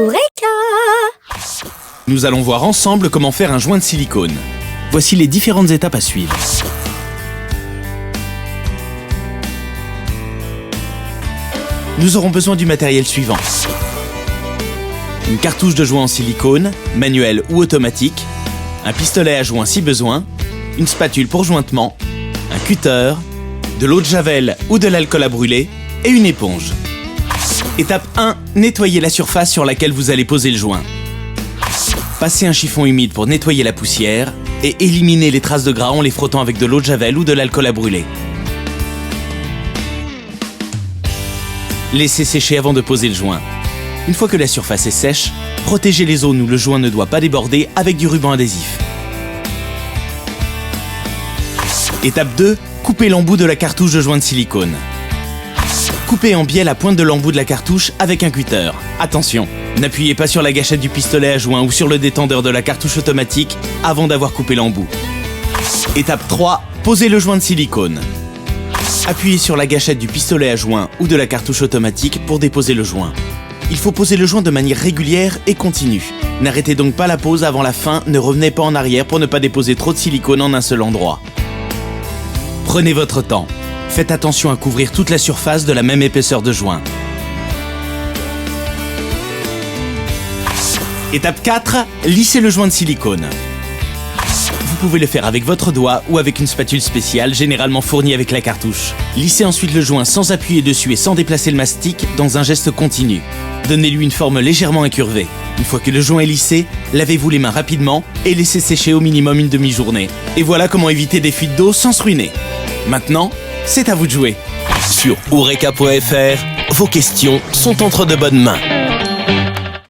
Eureka! Nous allons voir ensemble comment faire un joint de silicone. Voici les différentes étapes à suivre. Nous aurons besoin du matériel suivant. Une cartouche de joint en silicone, manuelle ou automatique, un pistolet à joint si besoin, une spatule pour jointement, un cutter, de l'eau de javel ou de l'alcool à brûler et une éponge. Étape 1. Nettoyez la surface sur laquelle vous allez poser le joint. Passez un chiffon humide pour nettoyer la poussière et éliminer les traces de gras en les frottant avec de l'eau de javel ou de l'alcool à brûler. Laissez sécher avant de poser le joint. Une fois que la surface est sèche, protégez les zones où le joint ne doit pas déborder avec du ruban adhésif. Étape 2. Coupez l'embout de la cartouche de joint de silicone. Coupez en biais la pointe de l'embout de la cartouche avec un cutter. Attention, n'appuyez pas sur la gâchette du pistolet à joint ou sur le détendeur de la cartouche automatique avant d'avoir coupé l'embout. Étape 3. Posez le joint de silicone. Appuyez sur la gâchette du pistolet à joint ou de la cartouche automatique pour déposer le joint. Il faut poser le joint de manière régulière et continue. N'arrêtez donc pas la pose avant la fin, ne revenez pas en arrière pour ne pas déposer trop de silicone en un seul endroit. Prenez votre temps. Faites attention à couvrir toute la surface de la même épaisseur de joint. Étape 4. Lissez le joint de silicone. Vous pouvez le faire avec votre doigt ou avec une spatule spéciale généralement fournie avec la cartouche. Lissez ensuite le joint sans appuyer dessus et sans déplacer le mastic dans un geste continu. Donnez-lui une forme légèrement incurvée. Une fois que le joint est lissé, lavez-vous les mains rapidement et laissez sécher au minimum une demi-journée. Et voilà comment éviter des fuites d'eau sans se ruiner. Maintenant, c'est à vous de jouer. Sur Eureka.fr, vos questions sont entre de bonnes mains.